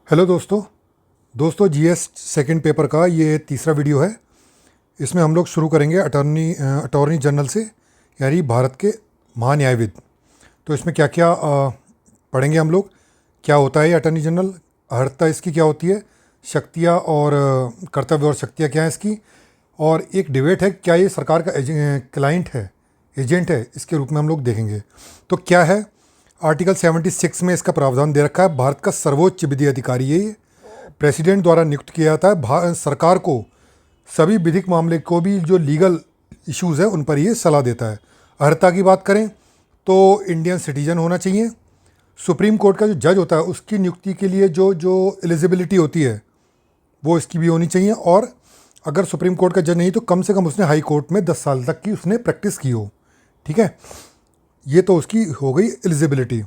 Hello दोस्तों GS second paper का ये तीसरा वीडियो है। इसमें हम लोग शुरू करेंगे अटॉर्नी जनरल से, यानी भारत के महान्यायविद। तो इसमें क्या क्या पढ़ेंगे हम लोग। क्या होता है ये अटॉर्नी जनरल, अर्हता इसकी क्या होती है, शक्तियाँ और कर्तव्य और शक्तियाँ क्या हैं इसकी, और एक डिबेट है क्या ये सरकार का क्लाइंट है, एजेंट है, इसके रूप में हम लोग देखेंगे। तो क्या है, आर्टिकल 76 में इसका प्रावधान दे रखा है। भारत का सर्वोच्च विधि अधिकारी है ये, प्रेसिडेंट द्वारा नियुक्त किया जाता है। सरकार को सभी विधिक मामले को भी जो लीगल इश्यूज़ है उन पर ये सलाह देता है। अर्हता की बात करें तो इंडियन सिटीजन होना चाहिए। सुप्रीम कोर्ट का जो जज होता है उसकी नियुक्ति के लिए जो जो एलिजिबिलिटी होती है वो इसकी भी होनी चाहिए, और अगर सुप्रीम कोर्ट का जज नहीं तो कम से कम उसने हाई कोर्ट में 10 साल तक की उसने प्रैक्टिस की हो। ठीक है, ये तो उसकी हो गई एलिजिबिलिटी।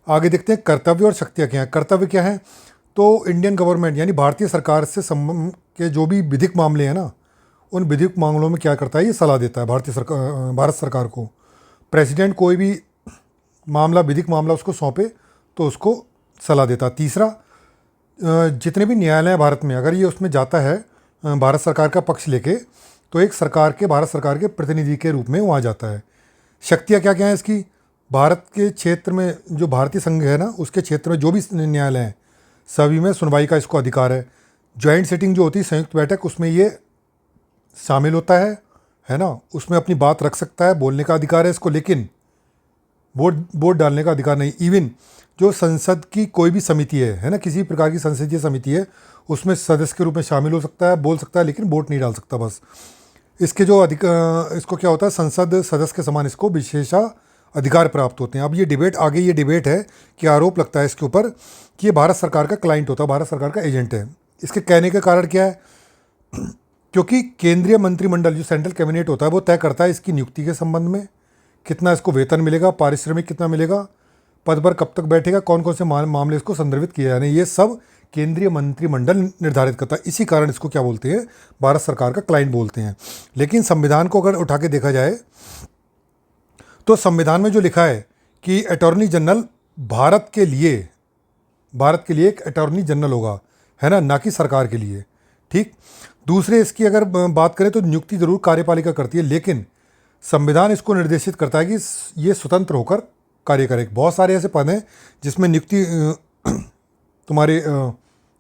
आगे देखते हैं कर्तव्य और शक्तियाँ क्या हैं। कर्तव्य क्या है, तो इंडियन गवर्नमेंट यानी भारतीय सरकार से संबंध के जो भी विधिक मामले हैं ना, उन विधिक मामलों में क्या करता है, ये सलाह देता है भारत सरकार को। प्रेसिडेंट कोई भी मामला, विधिक मामला उसको सौंपे तो उसको सलाह देता है। तीसरा, जितने भी न्यायालय हैं भारत में, अगर ये उसमें जाता है भारत सरकार का पक्ष लेके, तो एक भारत सरकार के प्रतिनिधि के रूप में वहाँ जाता है। शक्तियाँ क्या क्या हैं इसकी, भारत के क्षेत्र में जो भारतीय संघ है ना, उसके क्षेत्र में जो भी न्यायालय हैं सभी में सुनवाई का इसको अधिकार है। जॉइंट सिटिंग जो होती है, संयुक्त बैठक, उसमें ये शामिल होता है ना, उसमें अपनी बात रख सकता है, बोलने का अधिकार है इसको, लेकिन वोट डालने का अधिकार नहीं। इवन जो संसद की कोई भी समिति है ना, किसी प्रकार की संसदीय समिति है, उसमें सदस्य के रूप में शामिल हो सकता है, बोल सकता है, लेकिन वोट नहीं डाल सकता बस। इसके जो इसको क्या होता है, संसद सदस्य के समान इसको विशेषाधिकार प्राप्त होते हैं। अब ये डिबेट आगे, ये डिबेट है कि आरोप लगता है इसके ऊपर कि ये भारत सरकार का क्लाइंट होता है, भारत सरकार का एजेंट है। इसके कहने का कारण क्या है, क्योंकि केंद्रीय मंत्रिमंडल जो सेंट्रल कैबिनेट होता है वो तय करता है इसकी नियुक्ति के संबंध में, कितना इसको वेतन मिलेगा, पारिश्रमिक कितना मिलेगा, पद पर कब तक बैठेगा, कौन कौन से मामले इसको संदर्भित किए जाने, ये सब केंद्रीय मंत्रिमंडल निर्धारित करता है। इसी कारण इसको क्या बोलते हैं, भारत सरकार का क्लाइंट बोलते हैं। लेकिन संविधान को अगर उठा के देखा जाए तो संविधान में जो लिखा है कि अटॉर्नी जनरल भारत के लिए एक अटॉर्नी जनरल होगा, है ना, ना कि सरकार के लिए। ठीक। दूसरे, इसकी अगर बात करें तो नियुक्ति जरूर कार्यपालिका करती है, लेकिन संविधान इसको निर्देशित करता है कि ये स्वतंत्र होकर कार्य करे। बहुत सारे ऐसे पद हैं जिसमें नियुक्ति तुम्हारे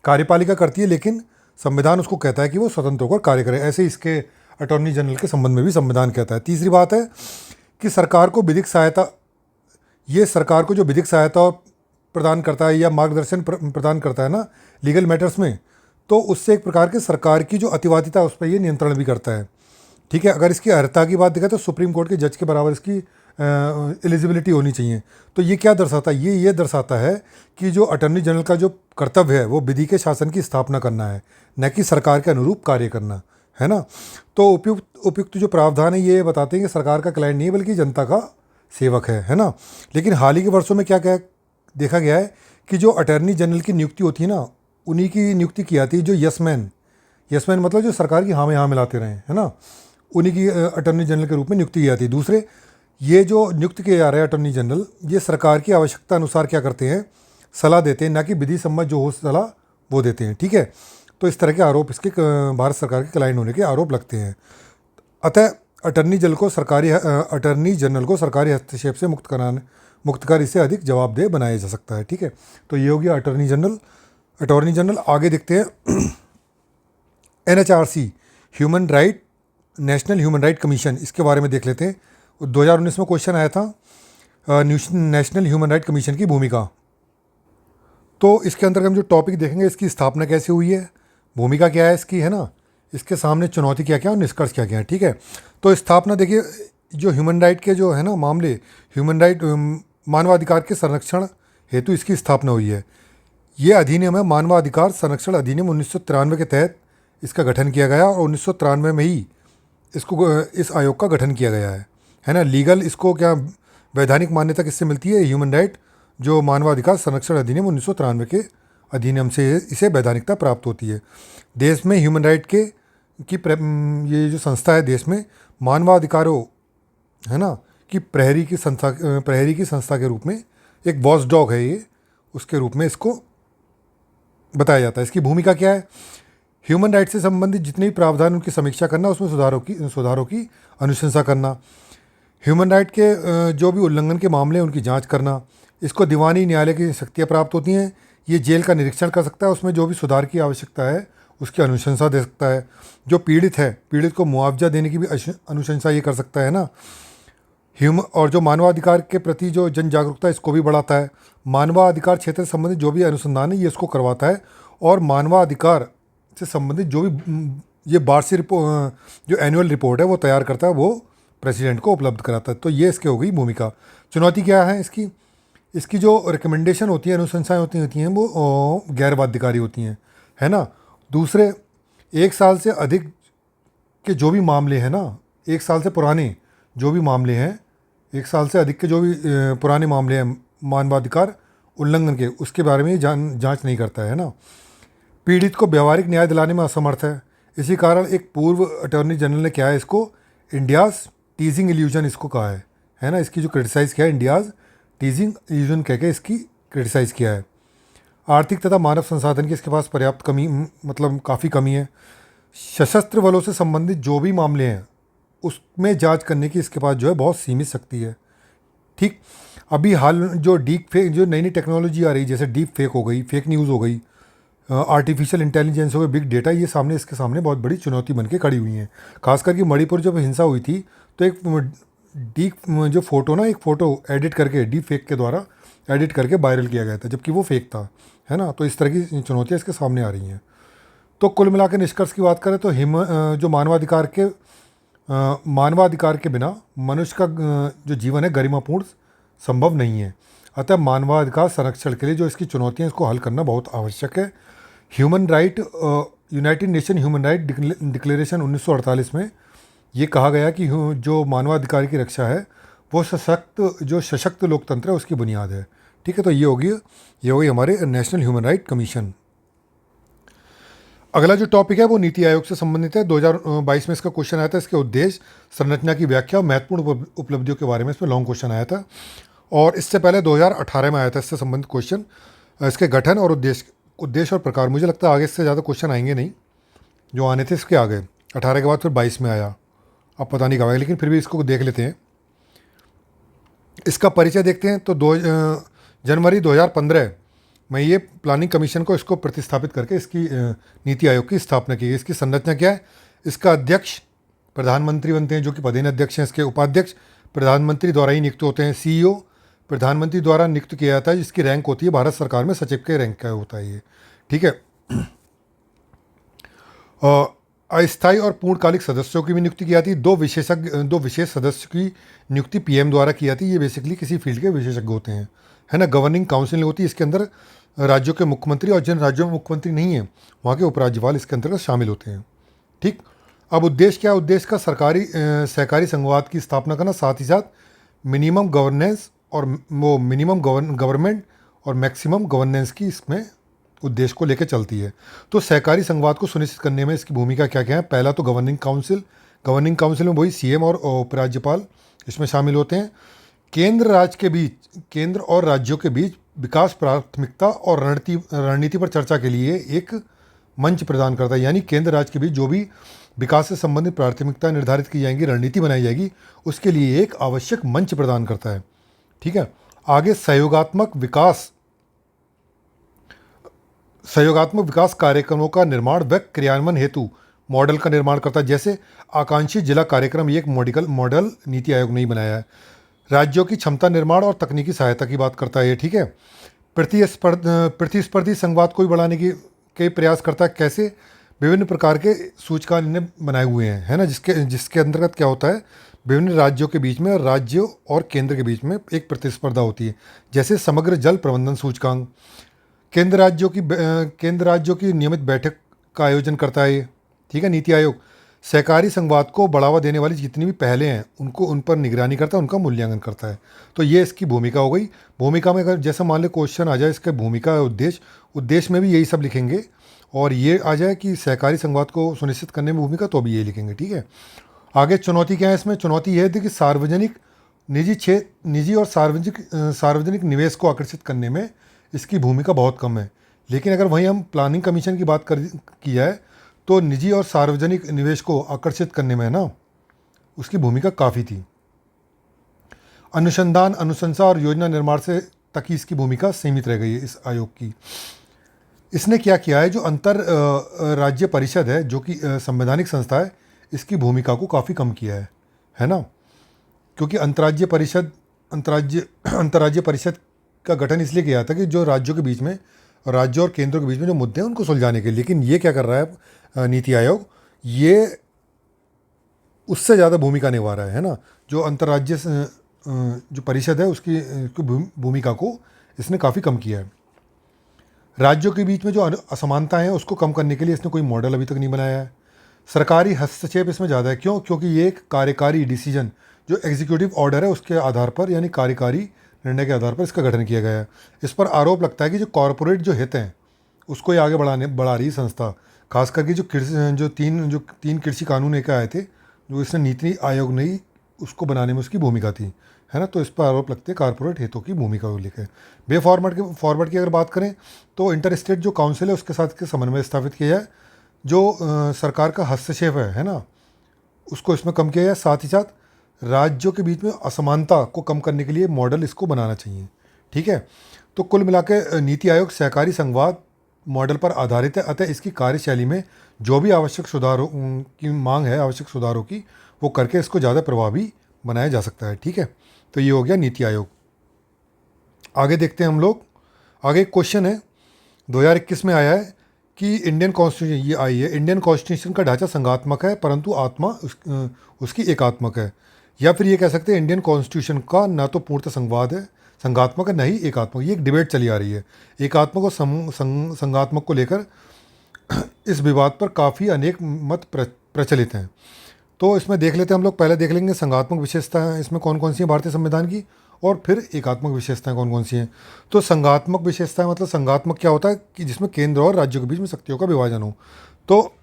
कार्यपालिका करती है, लेकिन संविधान उसको कहता है कि वो स्वतंत्र होकर कार्य करे। ऐसे इसके अटॉर्नी जनरल के संबंध में भी संविधान कहता है। तीसरी बात है कि सरकार को विधिक सहायता, ये सरकार को जो विधिक सहायता प्रदान करता है या मार्गदर्शन प्रदान करता है ना लीगल मैटर्स में, तो उससे एक प्रकार के सरकार की जो अतिवादिता है उस पर ये नियंत्रण भी करता है। ठीक है। अगर इसकी अर्हता की बात देखा तो सुप्रीम कोर्ट के जज के बराबर इसकी एलिजिबिलिटी होनी चाहिए। तो ये क्या दर्शाता है, ये दर्शाता है कि जो अटॉर्नी जनरल का जो कर्तव्य है वो विधि के शासन की स्थापना करना है, न कि सरकार के अनुरूप कार्य करना, है ना। तो उपयुक्त जो प्रावधान है ये बताते हैं कि सरकार का क्लाइंट नहीं बल्कि जनता का सेवक है ना। लेकिन हाल ही के वर्षों में क्या क्या देखा गया है कि जो अटॉर्नी जनरल की नियुक्ति होती है ना, उन्हीं की नियुक्ति की जाती है जो यसमैन मतलब जो सरकार की हाँ में हाँ मिलाते रहे, है ना, उन्हीं की अटॉर्नी जनरल के रूप में नियुक्ति की जाती है। दूसरे, ये जो नियुक्त किए जा रहे हैं अटॉर्नी जनरल, ये सरकार की आवश्यकता अनुसार क्या करते हैं, सलाह देते हैं, ना कि विधि सम्मत जो हो सलाह वो देते हैं। ठीक है। तो इस तरह के आरोप इसके भारत सरकार के क्लाइंट होने के आरोप लगते हैं। अतः अटॉर्नी जनरल को सरकारी हस्तक्षेप से मुक्त कर इसे अधिक जवाबदेह बनाया जा सकता है। ठीक है। तो ये हो गया अटॉर्नी जनरल। आगे देखते हैं NHRC, national human right commission, इसके बारे में देख लेते हैं। 2019 में क्वेश्चन आया था नेशनल ह्यूमन राइट कमीशन की भूमिका। तो इसके अंतर्गत हम जो टॉपिक देखेंगे, इसकी स्थापना कैसे हुई है, भूमिका क्या है इसकी, है ना, इसके सामने चुनौती क्या क्या और निष्कर्ष क्या क्या है। ठीक है। तो स्थापना देखिए, जो ह्यूमन राइट के जो है ना मामले, ह्यूमन राइट मानवाधिकार के संरक्षण हेतु इसकी स्थापना हुई है। ये अधिनियम है मानवाधिकार संरक्षण अधिनियम 1993 के तहत इसका गठन किया गया, और 1993 में ही इस आयोग का गठन किया गया है ना। लीगल इसको क्या वैधानिक मान्यता किससे मिलती है, ह्यूमन राइट जो मानवाधिकार संरक्षण अधिनियम 1993 के अधिनियम से इसे वैधानिकता प्राप्त होती है। देश में ह्यूमन राइट ये जो संस्था है देश में मानवाधिकारों, है ना, कि प्रहरी की संस्था के रूप में एक वॉच डॉग है ये, उसके रूप में इसको बताया जाता है। इसकी भूमिका क्या है? ह्यूमन राइट से संबंधित जितने भी प्रावधान उनकी समीक्षा करना, उसमें सुधारों की अनुशंसा करना, ह्यूमन राइट के जो भी उल्लंघन के मामले हैं उनकी जांच करना। इसको दीवानी न्यायालय की शक्तियाँ प्राप्त होती हैं। ये जेल का निरीक्षण कर सकता है, उसमें जो भी सुधार की आवश्यकता है उसकी अनुशंसा दे सकता है। जो पीड़ित है, पीड़ित को मुआवजा देने की भी अनुशंसा ये कर सकता है ना। और जो मानवाधिकार के प्रति जो जन जागरूकता है इसको भी बढ़ाता है। मानवाधिकार क्षेत्र से संबंधित जो भी अनुसंधान है ये इसको करवाता है। और मानवाधिकार से संबंधित जो भी ये वार्षिक जो एनुअल रिपोर्ट है वो तैयार करता है, वो प्रेसिडेंट को उपलब्ध कराता है। तो ये इसकी हो गई भूमिका। चुनौती क्या है इसकी? इसकी जो रिकमेंडेशन होती है, अनुशंसाएँ होती हैं वो गैर बाध्यकारी होती हैं, है ना। दूसरे, 1 साल से अधिक के जो भी मामले हैं ना, 1 साल से पुराने जो भी मामले हैं, 1 साल से अधिक के जो भी पुराने मामले हैं मानवाधिकार उल्लंघन के, उसके बारे में जांच नहीं करता है ना। पीड़ित को व्यवहारिक न्याय दिलाने में असमर्थ है। इसी कारण एक पूर्व अटॉर्नी जनरल ने क्या है इसको इंडियाज़ टीजिंग इल्यूजन इसको कहा है ना। इसकी जो क्रिटिसाइज़ किया है, इंडियाज़ टीजिंग इल्यूजन कह के इसकी क्रिटिसाइज़ किया है। आर्थिक तथा मानव संसाधन की इसके पास पर्याप्त कमी, मतलब काफ़ी कमी है। सशस्त्र बलों से संबंधित जो भी मामले हैं उसमें जांच करने की इसके पास जो है बहुत सीमित शक्ति है। ठीक, अभी हाल जो डीप फेक, जो नई नई टेक्नोलॉजी आ रही, जैसे डीप फेक हो गई, फेक न्यूज़ हो गई, आर्टिफिशियल इंटेलिजेंस हो गई, बिग डेटा, ये सामने इसके सामने बहुत बड़ी चुनौती बन के खड़ी हुई हैं। खासकर कि मणिपुर जब हिंसा हुई थी तो एक डीप जो फ़ोटो ना, एक फ़ोटो एडिट करके डीप फेक के द्वारा एडिट करके वायरल किया गया था, जबकि वो फेक था, है ना। तो इस तरह की चुनौतियाँ इसके सामने आ रही हैं। तो कुल मिला के निष्कर्ष की बात करें तो जो मानवाधिकार के बिना मनुष्य का जो जीवन है गरिमापूर्ण संभव नहीं है। अतः मानवाधिकार संरक्षण के लिए जो इसकी चुनौतियाँ, इसको हल करना बहुत आवश्यक है। Human right, United nation human right declaration 1948 में ये कहा गया कि जो मानवाधिकार की रक्षा है वो सशक्त लोकतंत्र है उसकी बुनियाद है। ठीक है, तो ये होगी हमारे नेशनल ह्यूमन राइट कमीशन। अगला जो टॉपिक है वो नीति आयोग से संबंधित है। 2022 में इसका क्वेश्चन आया था। इसके उद्देश्य, संरचना की व्याख्या और महत्वपूर्ण उपलब्धियों के बारे में इसमें लॉन्ग क्वेश्चन आया था। और इससे पहले 2018 में आया था इससे संबंधित क्वेश्चन। इसके गठन और उद्देश्य और प्रकार, मुझे लगता है आगे इससे ज़्यादा क्वेश्चन आएंगे नहीं, जो आने थे इसके आगे 18 के बाद फिर 22 में आया, अब पता नहीं कब आएगा, लेकिन फिर भी इसको देख लेते हैं। इसका परिचय देखते हैं। तो जनवरी 2015 में ये प्लानिंग कमीशन को इसको प्रतिस्थापित करके इसकी नीति आयोग की स्थापना की गई। इसकी संरचना क्या है? इसका अध्यक्ष प्रधानमंत्री बनते हैं, जो कि पदेन अध्यक्ष हैं। इसके उपाध्यक्ष प्रधानमंत्री द्वारा ही नियुक्त होते हैं। सीईओ प्रधानमंत्री द्वारा नियुक्त किया जाता है, जिसकी रैंक होती है भारत सरकार में सचिव के रैंक का होता है ये। ठीक है। अस्थायी और पूर्णकालिक सदस्यों की भी नियुक्ति की जाती है। 2 विशेष सदस्य की नियुक्ति पीएम द्वारा की जाती है। ये बेसिकली किसी फील्ड के विशेषज्ञ होते हैं, है ना। गवर्निंग काउंसिल होती है, इसके अंदर राज्यों के मुख्यमंत्री और जिन राज्यों में मुख्यमंत्री नहीं है वहाँ के उपराज्यपाल इसके अंतर्गत शामिल होते हैं। ठीक, अब उद्देश्य क्या है? उद्देश्य का सहकारी संघवाद की स्थापना करना, साथ ही साथ मिनिमम गवर्नेंस और वो मिनिमम गवर्नमेंट और मैक्सिमम गवर्नेंस की इसमें उद्देश्य को लेकर चलती है। तो सहकारी संघवाद को सुनिश्चित करने में इसकी भूमिका क्या क्या है? पहला तो गवर्निंग काउंसिल में वही सीएम और उपराज्यपाल इसमें शामिल होते हैं। केंद्र और राज्यों के बीच विकास प्राथमिकता और रणनीति पर चर्चा के लिए एक मंच प्रदान करता है। यानी केंद्र राज्य के बीच जो भी विकास से संबंधित प्राथमिकता निर्धारित की जाएंगी, रणनीति बनाई जाएगी, उसके लिए एक आवश्यक मंच प्रदान करता है। ठीक है। आगे सहयोगात्मक विकास कार्यक्रमों का निर्माण व क्रियान्वयन हेतु मॉडल का निर्माण करता है। जैसे आकांक्षी जिला कार्यक्रम, ये एक मॉडल नीति आयोग ने ही बनाया है। राज्यों की क्षमता निर्माण और तकनीकी सहायता की बात करता है ये। ठीक है। प्रतिस्पर्धी संघवाद को भी बढ़ाने के प्रयास करता है। कैसे? विभिन्न प्रकार के सूचकांक इन्हें बनाए हुए हैं, है ना, जिसके अंतर्गत क्या होता है, विभिन्न राज्यों के बीच में और राज्यों और केंद्र के बीच में एक प्रतिस्पर्धा होती है। जैसे समग्र जल प्रबंधन सूचकांक, केंद्र राज्यों की नियमित बैठक का आयोजन करता है ये। ठीक है। नीति आयोग सहकारी संघवाद को बढ़ावा देने वाली जितनी भी पहलें हैं उन पर निगरानी करता है, उनका मूल्यांकन करता है। तो ये इसकी भूमिका हो गई। भूमिका में अगर जैसा मान लो क्वेश्चन आ जाए इसका भूमिका उद्देश्य में भी यही सब लिखेंगे, और ये आ जाए कि सहकारी संघवाद को सुनिश्चित करने में भूमिका, तो भी यही लिखेंगे। ठीक है। आगे चुनौती क्या है इसमें? चुनौती यह थी कि निजी और सार्वजनिक निवेश को आकर्षित करने में इसकी भूमिका बहुत कम है। लेकिन अगर वहीं हम प्लानिंग कमीशन की बात कर की जाए तो निजी और सार्वजनिक निवेश को आकर्षित करने में ना उसकी भूमिका काफ़ी थी। अनुसंधान, अनुशंसा और योजना निर्माण से तक ही इसकी भूमिका सीमित रह गई है इस आयोग की। इसने क्या किया है, जो अंतर राज्य परिषद है, जो कि संवैधानिक संस्था है, इसकी भूमिका को काफ़ी कम किया है ना। क्योंकि अंतर्राज्य परिषद का गठन इसलिए किया था कि जो राज्यों के बीच में, राज्यों और केंद्रों के बीच में जो मुद्दे हैं उनको सुलझाने के लिए। लेकिन ये क्या कर रहा है नीति आयोग, ये उससे ज़्यादा भूमिका निभा रहा है ना। जो अंतर्राज्य जो परिषद है उसकी भूमिका को इसने काफ़ी कम किया है। राज्यों के बीच में जो असमानता है उसको कम करने के लिए इसने कोई मॉडल अभी तक नहीं बनाया है। सरकारी हस्तक्षेप इसमें ज़्यादा है। क्यों? क्योंकि ये एक कार्यकारी डिसीजन, जो एग्जीक्यूटिव ऑर्डर है उसके आधार पर, यानी कार्यकारी निर्णय के आधार पर इसका गठन किया गया है। इस पर आरोप लगता है कि जो कॉरपोरेट जो हित हैं उसको ये आगे बढ़ा रही संस्था। खास करके जो तीन कृषि कानून एक आए थे, जो इसने नीति आयोग ने ही उसको बनाने में उसकी भूमिका थी, है ना। तो इस पर आरोप लगते हैं कॉरपोरेट हितों की भूमिका को लेकर। फॉरवर्ड की अगर बात करें तो इंटर स्टेट जो काउंसिल है उसके साथ के समन्वय स्थापित किया जाए। जो सरकार का हस्तक्षेप है ना, उसको इसमें कम किया जाए। साथ ही साथ राज्यों के बीच में असमानता को कम करने के लिए मॉडल इसको बनाना चाहिए। ठीक है। तो कुल मिला के नीति आयोग सहकारी संघवाद मॉडल पर आधारित है। अतः इसकी कार्यशैली में जो भी आवश्यक सुधारों की मांग है, आवश्यक सुधारों की, वो करके इसको ज़्यादा प्रभावी बनाया जा सकता है। ठीक है। तो ये हो गया नीति आयोग। आगे देखते हैं हम लोग। आगे एक क्वेश्चन है 2021 में आया है कि इंडियन कॉन्स्टिट्यूशन, ये आई है, इंडियन कॉन्स्टिट्यूशन का ढांचा संघात्मक है परंतु आत्मा उसकी एकात्मक है। या फिर ये कह सकते हैं इंडियन कॉन्स्टिट्यूशन का ना तो पूर्णतः संघात्मक है, न ही एकात्मक। ये एक डिबेट चली आ रही है एकात्मक और संघात्मक को लेकर। इस विवाद पर काफ़ी अनेक मत प्रचलित हैं। तो इसमें देख लेते हैं हम लोग। पहले देख लेंगे संघात्मक विशेषताएं इसमें कौन कौन सी हैं भारतीय संविधान की, और फिर एकात्मक विशेषताएं कौन कौन सी हैं। तो संघात्मक विशेषताएं मतलब संघात्मक क्या होता है कि जिसमें केंद्र और राज्यों के बीच में शक्तियों का विभाजन हो। तो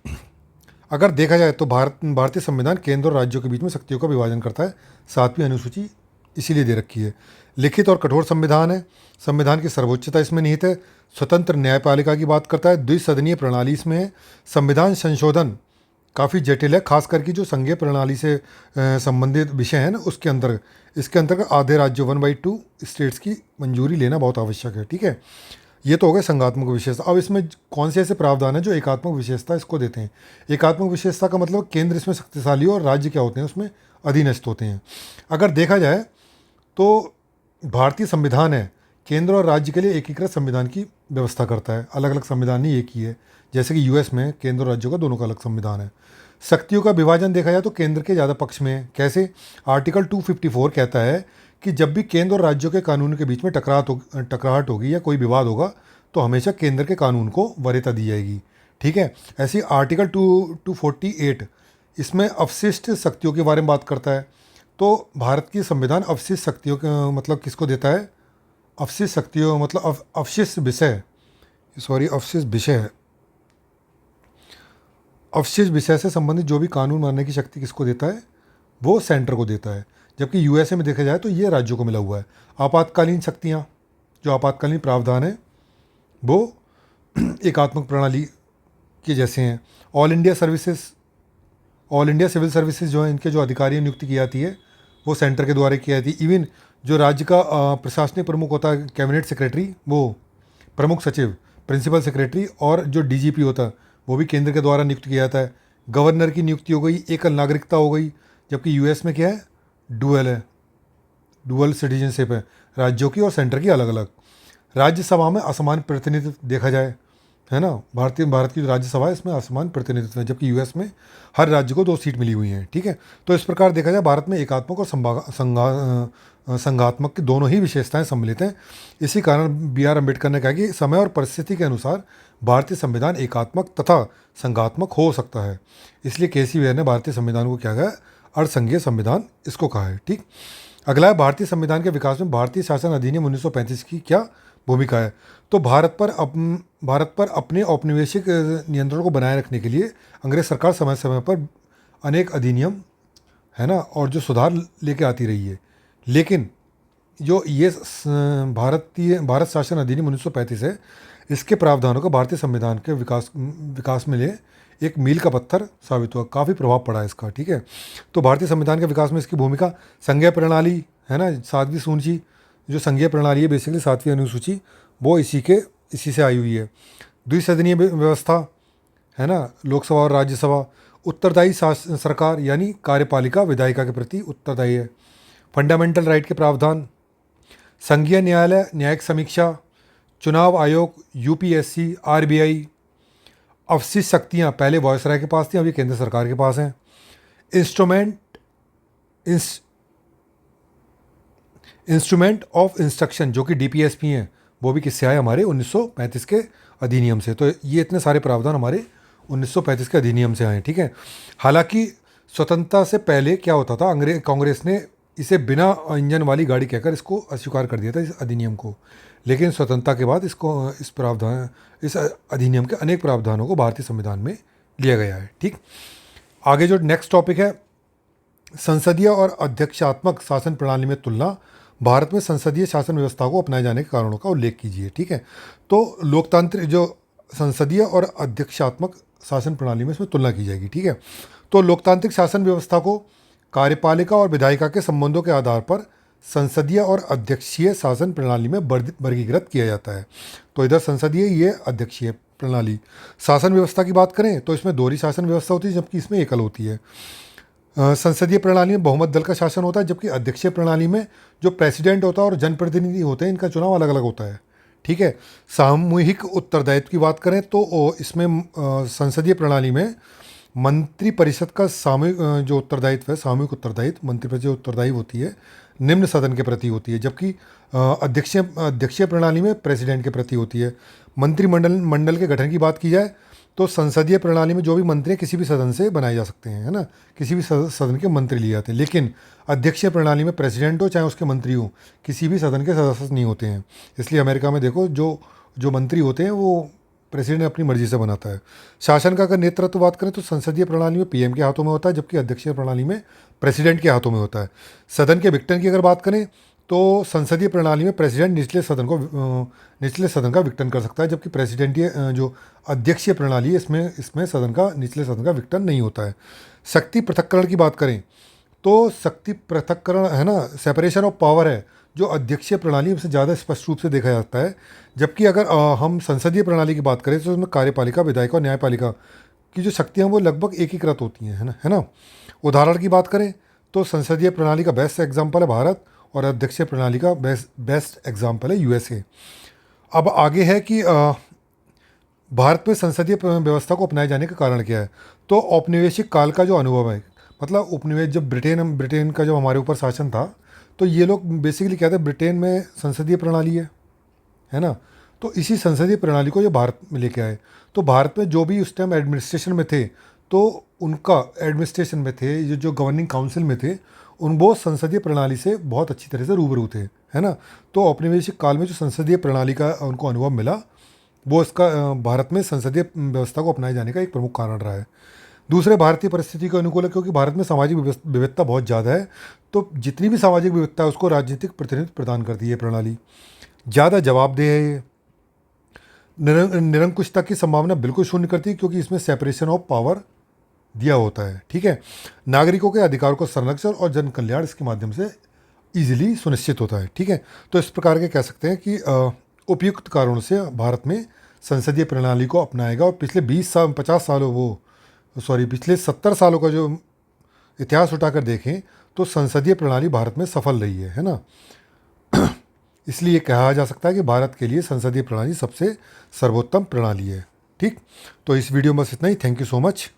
अगर देखा जाए तो भारतीय संविधान केंद्र और राज्यों के बीच में शक्तियों का विभाजन करता है। 7वीं अनुसूची इसीलिए दे रखी है। लिखित और कठोर संविधान है। संविधान की सर्वोच्चता इसमें निहित है। स्वतंत्र न्यायपालिका की बात करता है। द्विसदनीय प्रणाली इसमें है। संविधान संशोधन काफ़ी जटिल है, खास करके जो संघीय प्रणाली से संबंधित विषय हैं ना उसके इसके अंतर्गत आधे राज्यों 1/2 स्टेट्स की मंजूरी लेना बहुत आवश्यक है। ठीक है। ये तो हो गए संघात्मक विशेषता। अब इसमें कौन से ऐसे प्रावधान है जो एकात्मक विशेषता इसको देते हैं। एकात्मक विशेषता का मतलब केंद्र इसमें शक्तिशाली और राज्य क्या होते हैं उसमें अधीनस्थ होते हैं। अगर देखा जाए तो भारतीय संविधान है केंद्र और राज्य के लिए एकीकृत संविधान की व्यवस्था करता है। अलग अलग संविधान नहीं एक ही है। जैसे कि यूएस में केंद्र और राज्यों का दोनों का अलग संविधान है। शक्तियों का विभाजन देखा जाए तो केंद्र के ज़्यादा पक्ष में है। कैसे? आर्टिकल 254 कहता है कि जब भी केंद्र और राज्यों के कानून के बीच में टकराहट होगी या कोई विवाद होगा तो हमेशा केंद्र के कानून को वरीयता दी जाएगी। ठीक है। ऐसे आर्टिकल 248 इसमें अवशिष्ट शक्तियों के बारे में बात करता है। तो भारत की संविधान अवशिष्ट शक्तियों का मतलब किसको देता है? अवशिष्ट शक्तियों मतलब अवशिष्ट विषय, सॉरी अवशिष्ट विषय है। अवशिष्ट विषय से संबंधित जो भी कानून बनाने की शक्ति किसको देता है? वो सेंटर को देता है। जबकि यूएसए में देखा जाए तो ये राज्यों को मिला हुआ है। आपातकालीन शक्तियाँ, जो आपातकालीन प्रावधान है वो एकात्मक प्रणाली के जैसे हैं। ऑल इंडिया सिविल सर्विसेज जो है, इनके जो अधिकारी नियुक्ति की जाती है वो सेंटर के द्वारा की जाती है। इवन जो राज्य का प्रशासनिक प्रमुख होता है कैबिनेट सेक्रेटरी, वो प्रमुख सचिव, प्रिंसिपल सेक्रेटरी, और जो डीजीपी होता है वो भी केंद्र के द्वारा नियुक्त किया जाता है। गवर्नर की नियुक्ति हो गई, एकल नागरिकता हो गई। जबकि यूएस में क्या है? डुअल सिटीजनशिप है, राज्यों की और सेंटर की अलग अलग। राज्यसभा में असमान प्रतिनिधित्व देखा जाए, है ना। भारत की जो राज्यसभा है इसमें असमान प्रतिनिधित्व है, जबकि यूएस में हर राज्य को 2 सीट मिली हुई हैं। ठीक है। तो इस प्रकार देखा जाए भारत में एकात्मक और संघात्मक की दोनों ही विशेषताएं सम्मिलित हैं। इसी कारण BR अम्बेडकर ने कहा कि समय और परिस्थिति के अनुसार भारतीय संविधान एकात्मक तथा संघात्मक हो सकता है। इसलिए केसी वेयर ने भारतीय संविधान को क्या कहा? अर्धसंघीय संविधान इसको कहा है। ठीक। अगला है भारतीय संविधान के विकास में भारतीय शासन अधिनियम 1935 की क्या भूमिका है। तो भारत पर अपने औपनिवेशिक नियंत्रण को बनाए रखने के लिए अंग्रेज सरकार समय समय पर अनेक अधिनियम, है ना, और जो सुधार लेके आती रही है। लेकिन जो ये भारत शासन अधिनियम 1935 है, इसके प्रावधानों का भारतीय संविधान के विकास में लिए एक मील का पत्थर साबित हुआ, काफ़ी प्रभाव पड़ा इसका, ठीक है। तो भारतीय संविधान के विकास में इसकी भूमिका, संघीय प्रणाली है ना, 7वीं सूची जो संघीय प्रणाली है बेसिकली 7वीं अनुसूची, वो इसी से आई हुई है। द्विसदनीय व्यवस्था है ना, लोकसभा और राज्यसभा, उत्तरदायी सरकार यानी कार्यपालिका विधायिका के प्रति उत्तरदायी है। फंडामेंटल राइट के प्रावधान, संघीय न्यायालय, न्यायिक समीक्षा, चुनाव आयोग, यूपीएससी, आरबीआई, अवशिष्ट शक्तियाँ पहले वायसराय के पास थी, अभी केंद्र सरकार के पास हैं। इंस्ट्रूमेंट ऑफ इंस्ट्रक्शन जो कि डीपीएसपी हैं, वो भी किससे आए, हमारे 1935 के अधिनियम से। तो ये इतने सारे प्रावधान हमारे 1935 के अधिनियम से आए, ठीक है। हालांकि स्वतंत्रता से पहले क्या होता था, कांग्रेस ने इसे बिना इंजन वाली गाड़ी कहकर इसको अस्वीकार कर दिया था, इस अधिनियम को। लेकिन स्वतंत्रता के बाद इस अधिनियम के अनेक प्रावधानों को भारतीय संविधान में लिया गया है, ठीक। आगे जो नेक्स्ट टॉपिक है, संसदीय और अध्यक्षात्मक शासन प्रणाली में तुलना, भारत में संसदीय शासन व्यवस्था को अपनाए जाने के कारणों का उल्लेख कीजिए, ठीक है। तो लोकतांत्रिक जो संसदीय और अध्यक्षात्मक शासन प्रणाली में इसमें तुलना की जाएगी, ठीक है। तो लोकतांत्रिक शासन व्यवस्था को कार्यपालिका और विधायिका के संबंधों के आधार पर संसदीय और अध्यक्षीय शासन प्रणाली में वर्गीकृत किया जाता है। तो इधर संसदीय, ये अध्यक्षीय प्रणाली। शासन व्यवस्था की बात करें तो इसमें दोहरी शासन व्यवस्था होती है, जबकि इसमें एकल होती है। संसदीय प्रणाली में बहुमत दल का शासन होता है, जबकि अध्यक्षीय प्रणाली में जो प्रेसिडेंट होता है और जनप्रतिनिधि होते हैं, इनका चुनाव अलग अलग होता है, ठीक है। सामूहिक उत्तरदायित्व की बात करें तो इसमें संसदीय प्रणाली में मंत्रिपरिषद का सामूहिक जो उत्तरदायित्व है, सामूहिक उत्तरदायित्व, मंत्रिपरिषद उत्तरदायी होती है, निम्न सदन के प्रति होती है, जबकि अध्यक्षीय प्रणाली में प्रेसिडेंट के प्रति होती है। मंडल के गठन की बात की जाए तो संसदीय प्रणाली में जो भी मंत्री किसी भी सदन से बनाए जा सकते हैं, है ना, किसी भी सदन के मंत्री लिए जाते हैं। लेकिन अध्यक्षीय प्रणाली में प्रेसिडेंट हो चाहे उसके मंत्री हो, किसी भी सदन के सदस्य नहीं होते हैं। इसलिए अमेरिका में देखो जो मंत्री होते हैं वो प्रेसिडेंट अपनी मर्जी से बनाता है। शासन का अगर नेतृत्व बात करें तो संसदीय प्रणाली में पीएम के हाथों में होता है, जबकि अध्यक्षीय प्रणाली में प्रेसिडेंट के हाथों में होता है। सदन के विघटन की अगर बात करें तो संसदीय प्रणाली में प्रेसिडेंट निचले सदन का विघटन कर सकता है, जबकि प्रेसिडेंटीय जो अध्यक्षीय प्रणाली है इसमें निचले सदन का विघटन नहीं होता है। शक्ति पृथक्करण की बात करें तो शक्ति पृथक्करण है ना, सेपरेशन ऑफ पावर है, जो अध्यक्षीय प्रणाली से ज़्यादा स्पष्ट रूप से देखा जाता है। जबकि अगर हम संसदीय प्रणाली की बात करें तो उसमें कार्यपालिका, विधायिका और न्यायपालिका की जो शक्तियाँ वो लगभग एकीकृत होती हैं, है ना। उदाहरण की बात करें तो संसदीय प्रणाली का बेस्ट एग्जाम्पल है भारत, और अध्यक्षीय प्रणाली का बेस्ट एग्जाम्पल है यूएसए। अब आगे है कि भारत में संसदीय व्यवस्था को अपनाए जाने का कारण क्या है। तो औपनिवेशिक काल का जो अनुभव है, मतलब उपनिवेश, जब ब्रिटेन का जब हमारे ऊपर शासन था तो ये लोग बेसिकली कहते हैं ब्रिटेन में संसदीय प्रणाली है ना। तो इसी संसदीय प्रणाली को जो भारत में लेके आए, तो भारत में जो भी उस टाइम एडमिनिस्ट्रेशन में थे, तो उनका एडमिनिस्ट्रेशन में थे, जो गवर्निंग काउंसिल में थे, वो संसदीय प्रणाली से बहुत अच्छी तरह से रूबरू थे, है ना। तो औपनिवेशिक काल में जो संसदीय प्रणाली का उनको अनुभव मिला, वो इसका भारत में संसदीय व्यवस्था को अपनाए जाने का एक प्रमुख कारण रहा है। दूसरे, भारतीय परिस्थिति के अनुकूल है, क्योंकि भारत में सामाजिक विविधता बहुत ज़्यादा है, तो जितनी भी सामाजिक विविधता है उसको राजनीतिक प्रतिनिधित्व प्रदान करती है प्रणाली। ज़्यादा जवाबदेह है ये, निरंकुशता की संभावना बिल्कुल शून्य करती है, क्योंकि इसमें सेपरेशन ऑफ पावर दिया होता है, ठीक है। नागरिकों के अधिकार को संरक्षण और जन कल्याण इसके माध्यम से इजीली सुनिश्चित होता है, ठीक है। तो इस प्रकार के कह सकते हैं कि उपयुक्त कारणों से भारत में संसदीय प्रणाली को अपनाएगा, और पिछले 70 सालों का जो इतिहास उठाकर देखें तो संसदीय प्रणाली भारत में सफल रही है ना। इसलिए कहा जा सकता है कि भारत के लिए संसदीय प्रणाली सबसे सर्वोत्तम प्रणाली है, ठीक। तो इस वीडियो में बस इतना ही। Thank you so much.